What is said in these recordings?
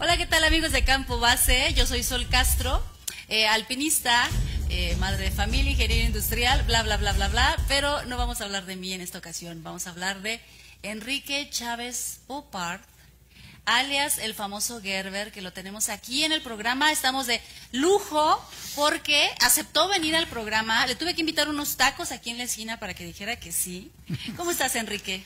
Hola, ¿qué tal amigos de Campo Base? Yo soy Sol Castro, alpinista, madre de familia, ingeniero industrial, bla, bla, bla, bla, bla, pero no vamos a hablar de mí en esta ocasión, vamos a hablar de Enrique Chávez Popard, alias el famoso Gerber, que lo tenemos aquí en el programa. Estamos de lujo porque aceptó venir al programa. Le tuve que invitar unos tacos aquí en la esquina para que dijera que sí. ¿Cómo estás, Enrique?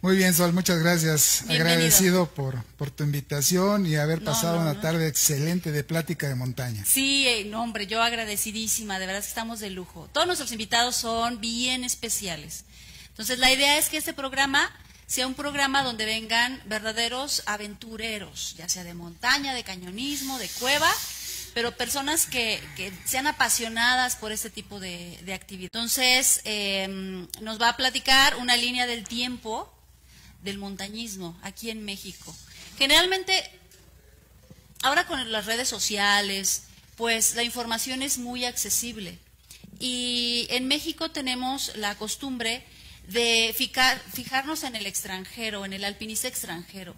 Muy bien, Sol, muchas gracias. Bienvenido. Agradecido por tu invitación y haber pasado una tarde excelente de plática de montaña. Sí, no, hombre, yo agradecidísima, de verdad que estamos de lujo. Todos nuestros invitados son bien especiales. Entonces, la idea es que este programa sea un programa donde vengan verdaderos aventureros, ya sea de montaña, de cañonismo, de cueva, pero personas que sean apasionadas por este tipo de actividad. Entonces, nos va a platicar una línea del tiempo del montañismo aquí en México. Generalmente, ahora con las redes sociales, pues la información es muy accesible. Y en México tenemos la costumbre de fijarnos en el extranjero, en el alpinista extranjero.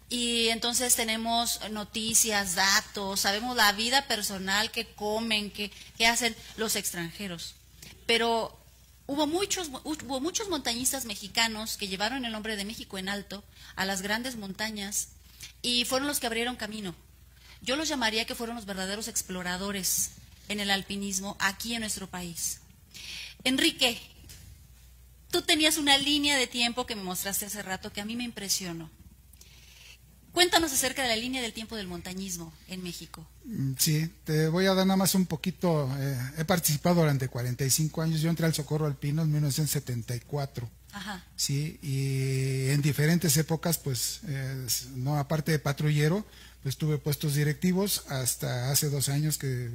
Y entonces tenemos noticias, datos, sabemos la vida personal, qué comen, qué hacen los extranjeros. Pero hubo muchos montañistas mexicanos que llevaron el nombre de México en alto a las grandes montañas y fueron los que abrieron camino. Yo los llamaría que fueron los verdaderos exploradores en el alpinismo aquí en nuestro país. Enrique, tú tenías una línea de tiempo que me mostraste hace rato que a mí me impresionó. Cuéntanos acerca de la línea del tiempo del montañismo en México. Sí, te voy a dar nada más un poquito. He participado durante 45 años. Yo entré al Socorro Alpino en 1974. Ajá. Sí, y en diferentes épocas, pues, no, aparte de patrullero, pues tuve puestos directivos hasta hace 2 años que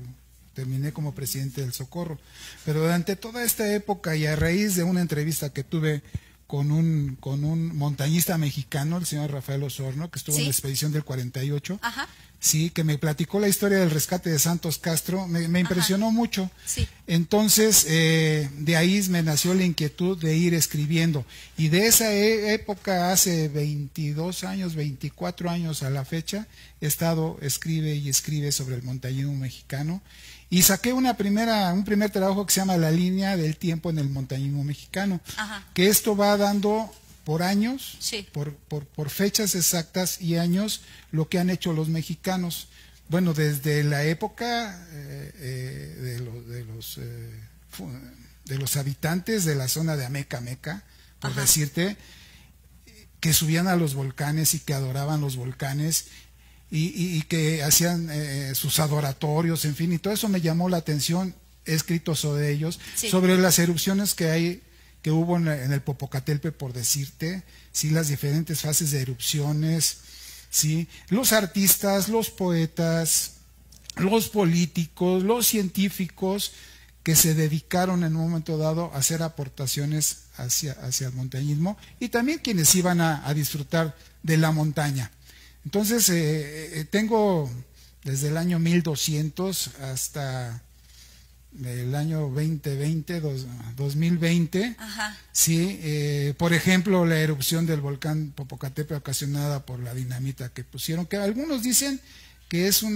terminé como presidente del Socorro. Pero durante toda esta época y a raíz de una entrevista que tuve con un montañista mexicano, el señor Rafael Osorno, que estuvo en la expedición del 48, Ajá. sí, que me platicó la historia del rescate de Santos Castro, me impresionó mucho. Sí. Entonces, de ahí me nació la inquietud de ir escribiendo. Y de esa época, hace 22 años, 24 años a la fecha, he estado, escribe y escribe sobre el montañismo mexicano. Y saqué un primer trabajo que se llama La línea del tiempo en el montañismo mexicano. Ajá. Que esto va dando por años, sí, por fechas exactas y años, lo que han hecho los mexicanos. Bueno, desde la época de los habitantes de la zona de Ameca, por Ajá. decirte, que subían a los volcanes y que adoraban los volcanes, y que hacían sus adoratorios, en fin, y todo eso me llamó la atención. He escrito sobre ellos, sí, sobre las erupciones que hubo en el Popocatelpe, por decirte, sí, las diferentes fases de erupciones, sí, los artistas, los poetas, los políticos, los científicos que se dedicaron en un momento dado a hacer aportaciones hacia el montañismo, y también quienes iban a disfrutar de la montaña. Entonces, tengo desde el año 1200 hasta el año 2020, Ajá. Sí, por ejemplo, la erupción del volcán Popocatelpe ocasionada por la dinamita que pusieron, que algunos dicen que es un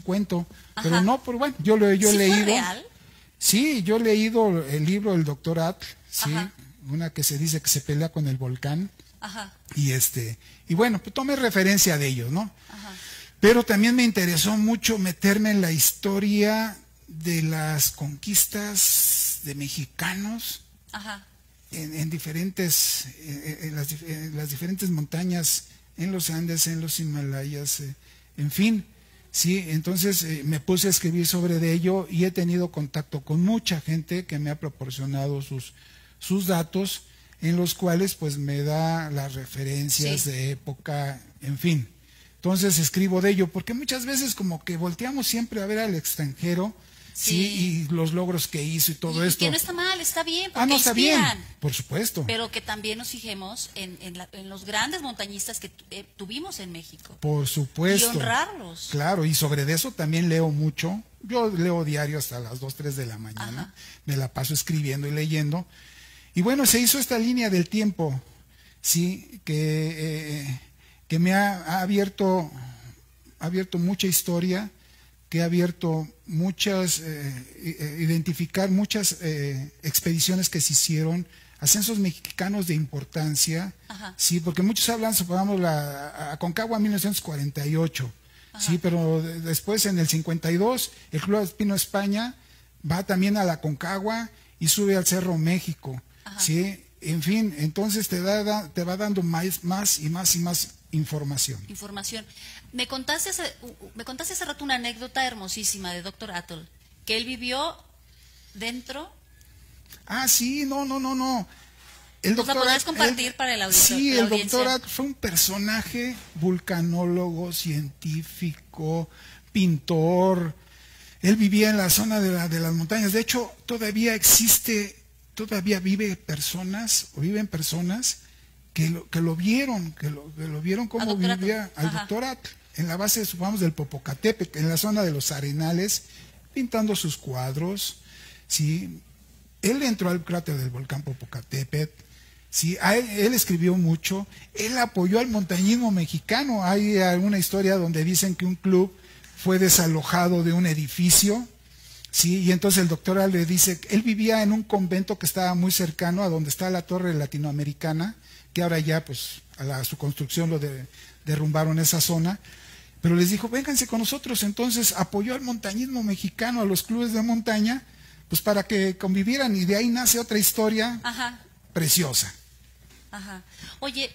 cuento, Ajá. pero no, pero bueno, yo he ¿Sí leído. ¿Fue real? Sí, yo he leído el libro del doctor Atl, sí, Ajá. una que se dice que se pelea con el volcán. Ajá. Y bueno, pues tomé referencia de ellos, ¿no? Ajá. Pero también me interesó mucho meterme en la historia de las conquistas de mexicanos. Ajá. en las diferentes montañas, en los Andes, en los Himalayas, en fin, sí. Entonces me puse a escribir sobre de ello y he tenido contacto con mucha gente que me ha proporcionado sus datos, en los cuales pues me da las referencias sí. de época, en fin. Entonces escribo de ello, porque muchas veces como que volteamos siempre a ver al extranjero, sí, y los logros que hizo y todo esto. Que no está mal, está bien, porque no está inspiran, bien, por supuesto. Pero que también nos fijemos en los grandes montañistas que tuvimos en México. Por supuesto. Y honrarlos. Claro, y sobre eso también leo mucho. Yo leo diario hasta las 2, 3 de la mañana. Ajá. Me la paso escribiendo y leyendo. Y bueno, se hizo esta línea del tiempo, sí, que me ha abierto abierto mucha historia, que ha abierto muchas, identificar muchas expediciones que se hicieron, ascensos mexicanos de importancia, sí, porque muchos hablan, supongamos, la Aconcagua 1948, sí, pero después en el 52 el Club Alpino España va también a la Aconcagua y sube al Cerro México, sí, en fin, entonces te va dando más y más información. Me contaste hace rato una anécdota hermosísima de Dr. Atoll, que él vivió dentro. Ah, sí, no. ¿Nos la podrías compartir para el auditorio? Sí, el doctor Atoll fue un personaje vulcanólogo, científico, pintor. Él vivía en la zona de las montañas. De hecho, todavía viven personas que lo vieron cómo vivía al doctor Atoll, en la base, supongamos, del Popocatépetl, en la zona de los Arenales, pintando sus cuadros, ¿sí? Él entró al cráter del volcán Popocatépetl, ¿sí? Él escribió mucho, él apoyó al montañismo mexicano. Hay alguna historia donde dicen que un club fue desalojado de un edificio, ¿sí? Y entonces el doctor Atoll le dice, él vivía en un convento que estaba muy cercano a donde está la Torre Latinoamericana, que ahora ya pues a su construcción lo derrumbaron esa zona, pero les dijo, vénganse con nosotros. Entonces apoyó al montañismo mexicano, a los clubes de montaña, pues para que convivieran, y de ahí nace otra historia preciosa. Oye,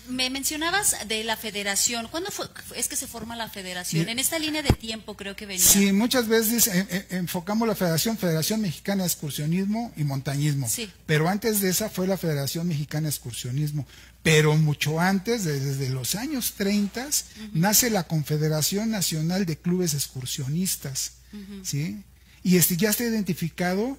me mencionabas de la federación. ¿Cuándo es que se forma la federación? En esta línea de tiempo creo que venía. Sí, muchas veces enfocamos la Federación Mexicana de Excursionismo y Montañismo. Sí. Pero antes de esa fue la Federación Mexicana de Excursionismo. Pero mucho antes, desde los años 30, nace la Confederación Nacional de Clubes Excursionistas. ¿Sí? Y ya está identificado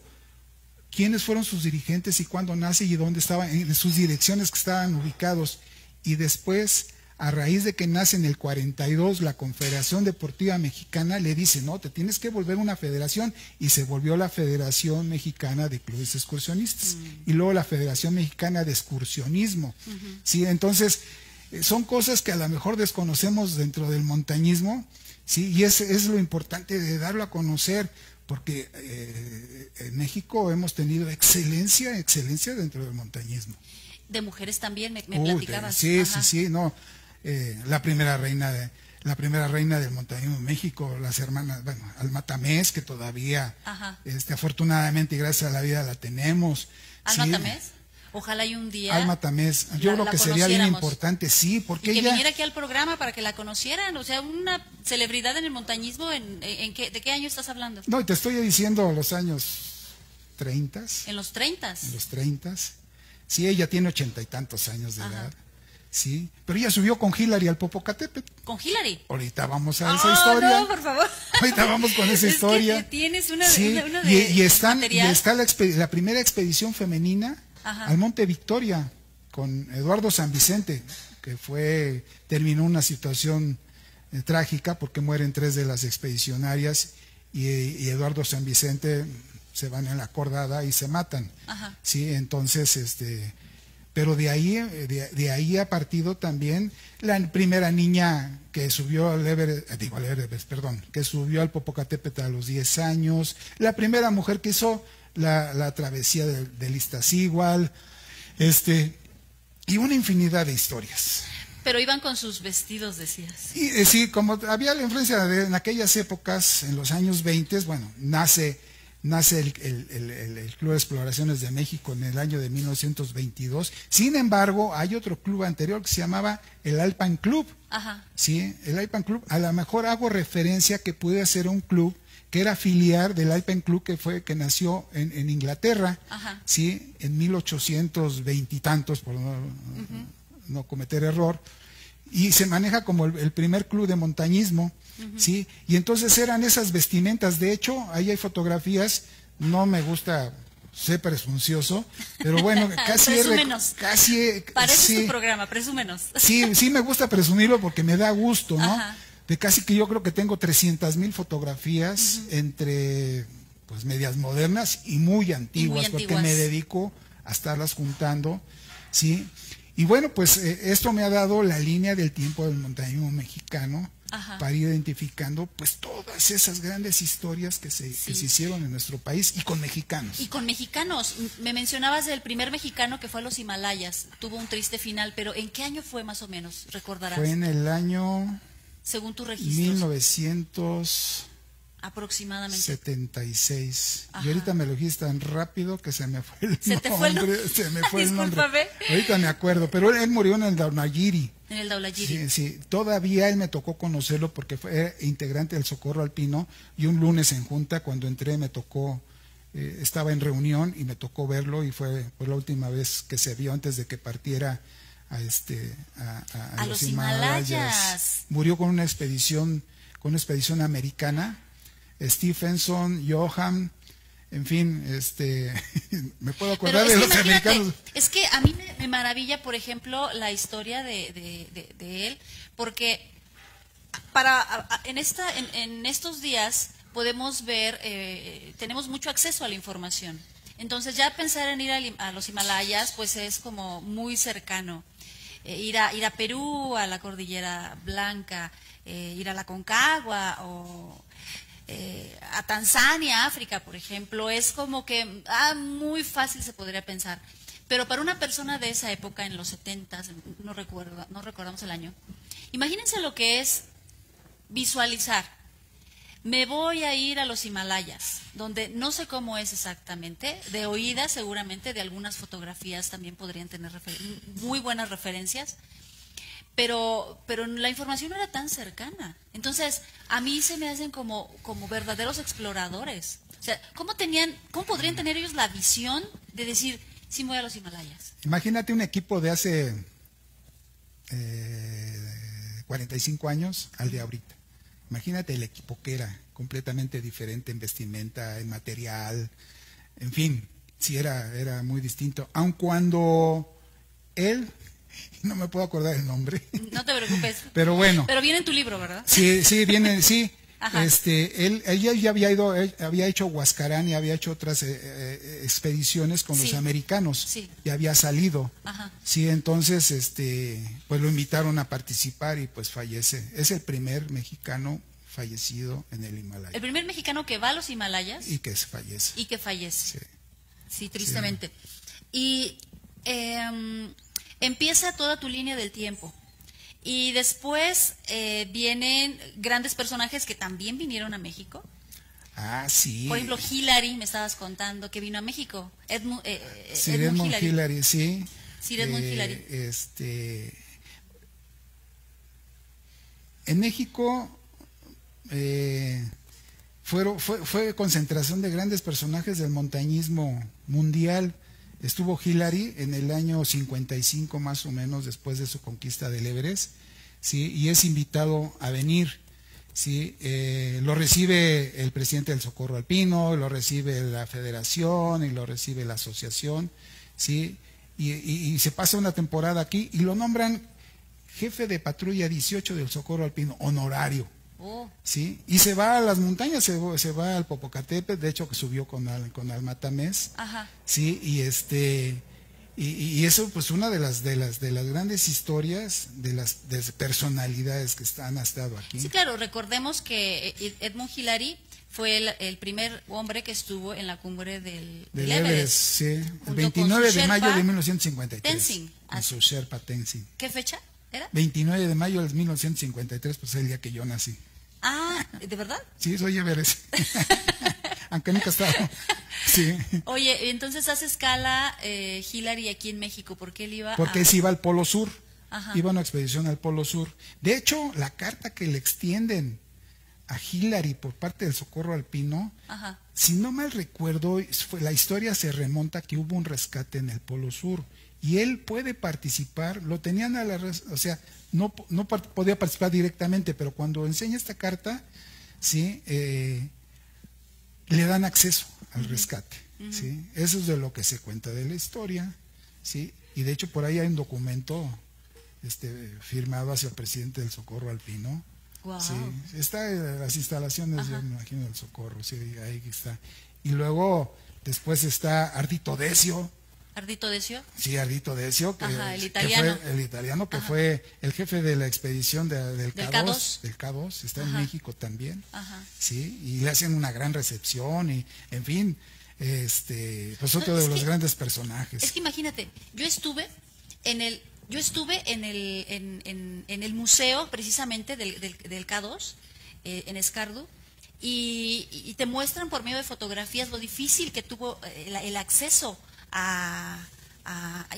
quiénes fueron sus dirigentes y cuándo nace y dónde estaban, en sus direcciones que estaban ubicados. Y después, a raíz de que nace en el 42 la Confederación Deportiva Mexicana, le dice, no, te tienes que volver una federación, y se volvió la Federación Mexicana de Clubes Excursionistas, y luego la Federación Mexicana de Excursionismo. ¿Sí? Entonces, son cosas que a lo mejor desconocemos dentro del montañismo, ¿sí? Y es lo importante de darlo a conocer, porque en México hemos tenido excelencia dentro del montañismo. De mujeres también, me platicabas. Sí, no. La primera reina del montañismo en México, las hermanas, bueno, Alma Tamés, que todavía, afortunadamente y gracias a la vida la tenemos. ¿Alma Tamés? Ojalá y un día. Alma Tamés, yo creo que sería bien importante, sí, porque y que ella viniera aquí al programa para que la conocieran, o sea, una celebridad en el montañismo. ¿De qué año estás hablando? No, y te estoy diciendo los años 30. ¿En los 30? En los 30. Sí, ella tiene 80 y tantos años de edad, sí, pero ella subió con Hillary al Popocatépetl. ¿Con Hillary? Ahorita vamos a esa historia. No, por favor. Ahorita vamos con esa historia. Es que tienes una y está la primera expedición femenina al Monte Victoria con Eduardo San Vicente, que terminó una situación trágica porque mueren 3 de las expedicionarias y Eduardo San Vicente se van en la cordada y se matan. Sí, entonces pero de ahí ha partido también la primera niña que subió que subió al Popocatépetl a los 10 años, la primera mujer que hizo la travesía del Iztaccíhuatl, y una infinidad de historias. Pero iban con sus vestidos, decías. Y, sí, como había la influencia en aquellas épocas, en los años 20, bueno, nace el Club de Exploraciones de México en el año de 1922. Sin embargo, hay otro club anterior que se llamaba el Alpine Club. Sí, el Alpine Club. A lo mejor hago referencia que puede ser un club que era filial del Alpine Club que nació en Inglaterra, sí, en 1820 y tantos, por no cometer error, y se maneja como el primer club de montañismo. ¿Sí? Y entonces eran esas vestimentas. De hecho, ahí hay fotografías. No me gusta ser presuncioso, pero bueno, presúmenos. Parece tu programa, presúmenos. Sí me gusta presumirlo porque me da gusto, ¿no? De casi que yo creo que tengo 300,000 fotografías entre pues medias modernas y muy antiguas, porque me dedico a estarlas juntando, ¿sí? Y bueno, pues esto me ha dado la línea del tiempo del montañismo mexicano. Ajá. para ir identificando pues todas esas grandes historias que se hicieron en nuestro país y con mexicanos. Y con mexicanos. Me mencionabas del primer mexicano que fue a los Himalayas. Tuvo un triste final, pero ¿en qué año fue más o menos? ¿Recordarás? Fue en el año según tus registros. 1976. Aproximadamente. Y ahorita me lo dijiste tan rápido que se me fue el nombre. ¿Se te fue el nombre? Se me fue el nombre. Discúlpame. Ahorita me acuerdo, pero él murió en el Daunagiri. En el Daulagiri. Sí, sí, todavía él me tocó conocerlo porque fue integrante del Socorro Alpino y un lunes en junta cuando entré me tocó, estaba en reunión y me tocó verlo y fue la última vez que se vio antes de que partiera a los Himalayas. Murió con una expedición americana, Stephenson, Johan, en fin, me puedo acordar de los americanos. Es que a mí me maravilla, por ejemplo, la historia de él, porque en estos días podemos ver, tenemos mucho acceso a la información. Entonces ya pensar en ir a los Himalayas, pues es como muy cercano. Ir a Perú, a la Cordillera Blanca, ir a la Concagua o a Tanzania, África, por ejemplo, es como que muy fácil se podría pensar. Pero para una persona de esa época, en los 70s, no recordamos el año, imagínense lo que es visualizar. Me voy a ir a los Himalayas, donde no sé cómo es exactamente, de oídas seguramente, de algunas fotografías también podrían tener muy buenas referencias, pero la información no era tan cercana. Entonces, a mí se me hacen como verdaderos exploradores. O sea, ¿cómo podrían tener ellos la visión de decir, sí, voy a los Himalayas? Imagínate un equipo de hace 45 años al de ahorita. Imagínate el equipo que era, completamente diferente en vestimenta, en material, en fin, sí era muy distinto. Aun cuando él, no me puedo acordar el nombre. No te preocupes. Pero bueno. Pero viene en tu libro, ¿verdad? Sí, viene, sí. Ajá. Él ya había hecho Huascarán y había hecho otras expediciones con los americanos. Sí. Y había salido. Ajá. Sí, entonces, pues lo invitaron a participar y pues fallece. Es el primer mexicano fallecido en el Himalaya. El primer mexicano que va a los Himalayas. Y que fallece. Sí. Sí, tristemente. Sí. Y empieza toda tu línea del tiempo. Y después vienen grandes personajes que también vinieron a México. Ah, sí. Por ejemplo, Hillary, me estabas contando, que vino a México. Edmund Hillary. Hillary, sí. Sir Edmund Hillary. En México fue concentración de grandes personajes del montañismo mundial. Estuvo Hillary en el año 55 más o menos después de su conquista del Everest, ¿sí? Y es invitado a venir, ¿sí? Lo recibe el presidente del Socorro Alpino, lo recibe la federación y lo recibe la asociación, ¿sí? Y se pasa una temporada aquí y lo nombran jefe de patrulla 18 del Socorro Alpino, honorario. Oh. ¿Sí? Y se va a las montañas, se va al Popocatépetl, de hecho que subió con Almatamés. Ajá. Sí, y eso pues una de las grandes historias de las personalidades que han estado aquí. Sí, claro, recordemos que Edmund Hillary fue el primer hombre que estuvo en la cumbre del Everest. Sí, el 29 de mayo de 1953. Tenzing. Con su Sherpa Tenzing. ¿Qué fecha era? 29 de mayo de 1953, pues el día que yo nací. Ah, ¿de verdad? Sí, soy Everest. Aunque nunca he estado. Sí. Oye, entonces hace escala Hillary aquí en México, ¿por qué él iba Porque se iba al Polo Sur. Ajá. Iba a una expedición al Polo Sur. De hecho, la carta que le extienden a Hillary por parte del Socorro Alpino, Ajá. si no mal recuerdo, la historia se remonta que hubo un rescate en el Polo Sur y él puede participar, lo tenían o sea, no podía participar directamente, pero cuando enseña esta carta, sí, le dan acceso al rescate, ¿sí? Eso es de lo que se cuenta de la historia, ¿sí? Y de hecho por ahí hay un documento firmado hacia el presidente del Socorro Alpino. Wow. Sí, está en las instalaciones, Ajá. yo me imagino, del Socorro, sí, ahí está. Y luego, después está Ardito Decio, Ardito Decio. Sí, Ardito Decio, Ajá, el italiano. que fue el italiano, que Ajá. fue el jefe de la expedición del K2. Del K2, está en Ajá. México también. Ajá. Sí, y le hacen una gran recepción y, en fin, pues otro de los grandes personajes. Es que imagínate, yo estuve en el museo precisamente del K2, en Escardú, y te muestran por medio de fotografías lo difícil que tuvo el acceso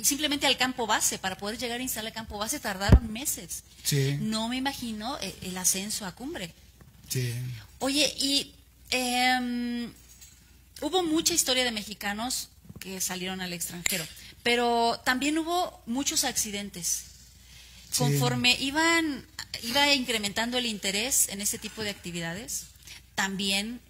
simplemente al campo base. Para poder llegar a instalar el campo base tardaron meses. Sí, No me imagino el ascenso a cumbre. sí. Oye, y hubo mucha historia de mexicanos que salieron al extranjero, pero también hubo muchos accidentes. Sí. Conforme iba incrementando el interés en este tipo de actividades, también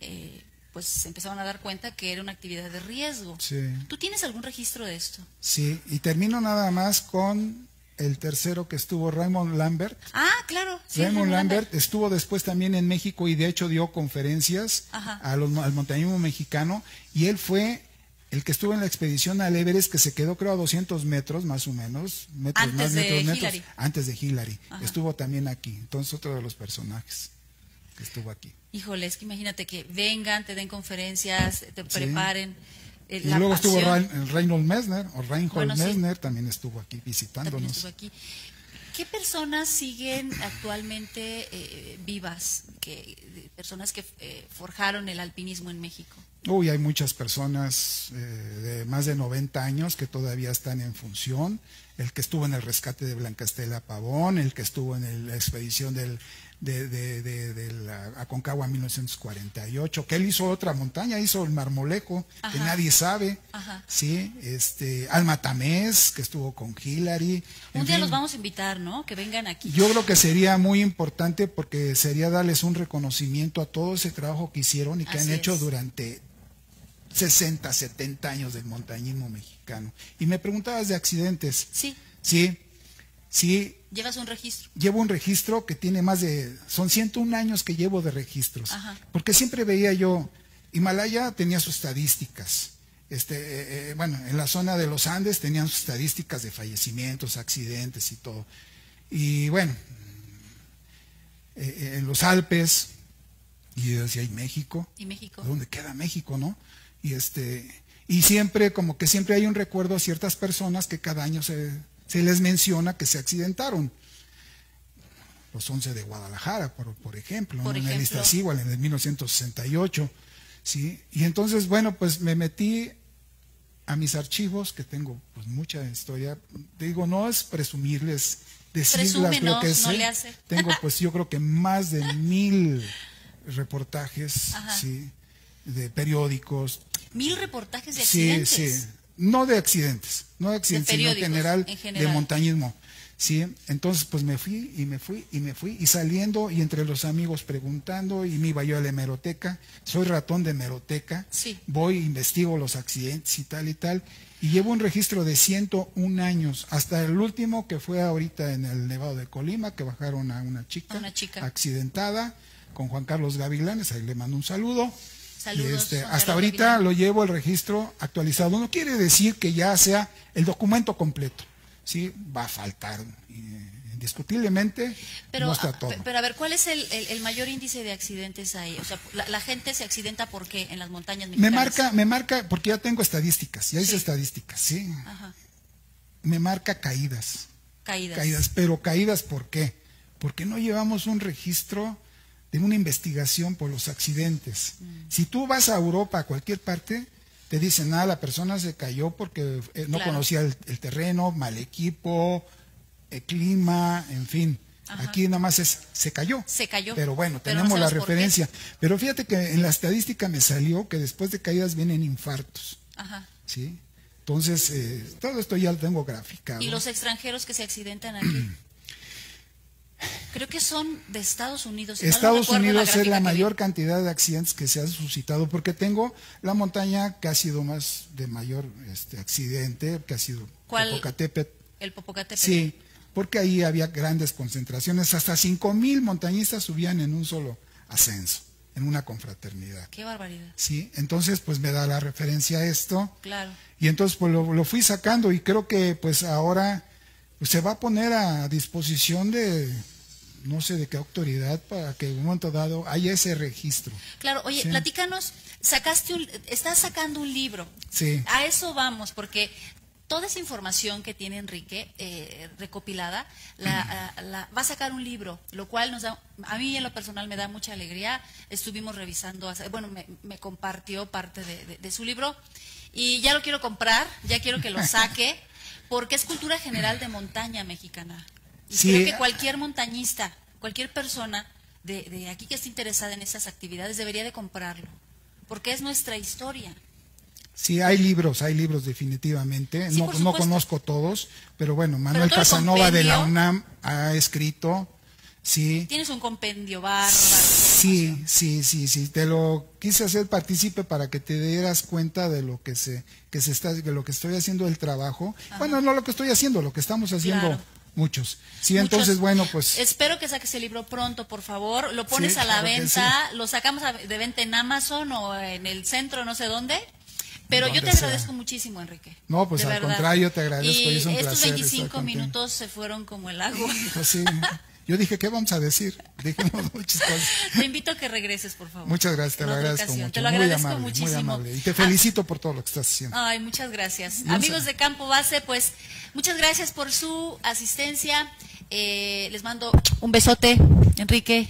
pues se empezaron a dar cuenta que era una actividad de riesgo. Sí. ¿Tú tienes algún registro de esto? Sí, y termino nada más con el tercero que estuvo, Raymond Lambert. Ah, claro. Sí, Raymond Lambert estuvo después también en México y de hecho dio conferencias Ajá. al montañismo mexicano, y él fue el que estuvo en la expedición al Everest, que se quedó creo a 200 metros más o menos, Antes de Hillary. antes de Hillary. Ajá. Estuvo también aquí, entonces otro de los personajes que estuvo aquí. Híjole, es que imagínate que vengan, te den conferencias, te preparen. Y La luego estuvo pasión. Reinhold Messner, Bueno, sí. Messner, también estuvo aquí También visitándonos. estuvo aquí. ¿Qué personas siguen actualmente vivas? Personas que forjaron el alpinismo en México. Uy, hay muchas personas de más de 90 años que todavía están en función. El que estuvo en el rescate de Blanca Estela Pavón, el que estuvo en la expedición de la Aconcagua 1948, que él hizo otra montaña, hizo el Marmolejo, Ajá. que nadie sabe. Ajá. Sí, Alma Tamés, que estuvo con Hillary. En Un día fin, los vamos a invitar, ¿no? Que vengan aquí. yo creo que sería muy importante porque sería darles un reconocimiento a todo ese trabajo que hicieron y que Así han hecho es. durante 60, 70 años del montañismo mexicano. Y me preguntabas de accidentes. Sí, Sí, llevas un registro. llevo un registro que tiene son 101 años que llevo de registros. Ajá. Porque siempre veía yo, Himalaya tenía sus estadísticas. Bueno, en la zona de los Andes tenían sus estadísticas de fallecimientos, accidentes y todo. Y bueno, en los Alpes, y yo decía, ¿y México? ¿Y México? ¿Dónde queda México, no? Y siempre, como que siempre hay un recuerdo a ciertas personas que cada año se les menciona que se accidentaron. Los 11 de Guadalajara, por ejemplo, ¿no? En el Iztaccíhuatl en el 1968, ¿sí? Y entonces, bueno, pues me metí a mis archivos, que tengo pues mucha historia. Digo, no es presumirles, decirles lo que sé. No le hace. Tengo pues yo creo que más de 1000 reportajes, Ajá. ¿sí? De periódicos. 1000 reportajes de accidentes. Sí. No de accidentes, sino en general, de montañismo. Sí, entonces pues me fui, y saliendo, y entre los amigos preguntando, y me iba yo a la hemeroteca. Soy ratón de hemeroteca. Sí. Voy, investigo los accidentes y tal, y llevo un registro de 101 años, hasta el último que fue ahorita en el Nevado de Colima, que bajaron a una chica accidentada con Juan Carlos Gavilanes, ahí le mando un saludo. Saludos, hasta ahorita lo llevo el registro actualizado. No quiere decir que ya sea el documento completo. Sí, va a faltar, indiscutiblemente, pero, no está todo. Pero a ver, ¿cuál es el mayor índice de accidentes ahí? O sea, la gente se accidenta ¿por qué en las montañas mexicanas? Me marca, porque ya tengo estadísticas, ya hice estadísticas, sí. Ajá. Me marca caídas. Caídas. Pero caídas, ¿por qué? Porque no llevamos un registro de una investigación por los accidentes. Si tú vas a Europa, a cualquier parte, te dicen, la persona se cayó porque no conocía el terreno, mal equipo, el clima, en fin. Ajá. Aquí nada más se cayó. Se cayó. Pero bueno, tenemos la referencia. Pero fíjate que en la estadística me salió que después de caídas vienen infartos. Ajá. ¿Sí? Entonces, todo esto ya lo tengo graficado. ¿Y los extranjeros que se accidentan aquí? Creo que son de Estados Unidos. Estados Unidos es la mayor cantidad de accidentes que se han suscitado, porque tengo la montaña que ha sido más de mayor accidente, que ha sido Popocatépetl. El Popocatépetl. Sí, porque ahí había grandes concentraciones, hasta 5000 montañistas subían en un solo ascenso. en una confraternidad. Qué barbaridad. Sí, entonces pues me da la referencia a esto. Claro. Y entonces pues lo fui sacando y creo que pues ahora pues, se va a poner a disposición de no sé de qué autoridad para que en un momento dado haya ese registro. Claro, oye, Sí. platícanos, estás sacando un libro. Sí. A eso vamos, porque toda esa información que tiene Enrique recopilada, va a sacar un libro, lo cual a mí en lo personal me da mucha alegría. Estuvimos revisando, bueno, me compartió parte de su libro y ya lo quiero comprar, ya quiero que lo saque, porque es cultura general de montaña mexicana. Y Sí. creo que cualquier montañista, cualquier persona de aquí que esté interesada en esas actividades debería de comprarlo, porque es nuestra historia. Sí, hay libros definitivamente. Sí, No, por no supuesto. conozco todos, pero bueno, Manuel todo el Casanova de la compendio. UNAM ha escrito, sí. Tienes un compendio bárbaro. Sí, te lo quise hacer partícipe para que te dieras cuenta de lo de lo que estoy haciendo el trabajo. Ajá. Bueno, no lo que estoy haciendo, lo que estamos haciendo Claro. muchos. Sí, Muchos. entonces bueno, pues Espero que saques el libro pronto, por favor. Lo pones Sí, a la claro que venta, lo sacamos de venta en Amazon o en el centro, no sé dónde. Pero yo Donde te sea. agradezco muchísimo, Enrique. No, pues de al verdad. contrario, te agradezco, Y y es un estos placer 25 estar contigo. minutos se fueron como el agua. pues sí. Yo dije, ¿qué vamos a decir? Dijimos muchas cosas. Te invito a que regreses, por favor. Muchas gracias, te En lo otra agradezco ocasión. mucho. Te lo muy agradezco amable, muchísimo. muy amable. Y te felicito por todo lo que estás haciendo. Ay, muchas gracias. Y un Amigos sal- de Campo Base, pues muchas gracias por su asistencia. Les mando un besote, Enrique.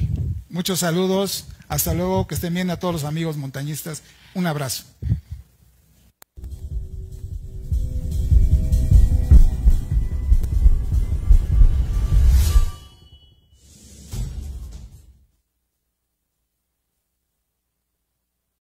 Muchos saludos. Hasta luego. Que estén bien a todos los amigos montañistas. Un abrazo.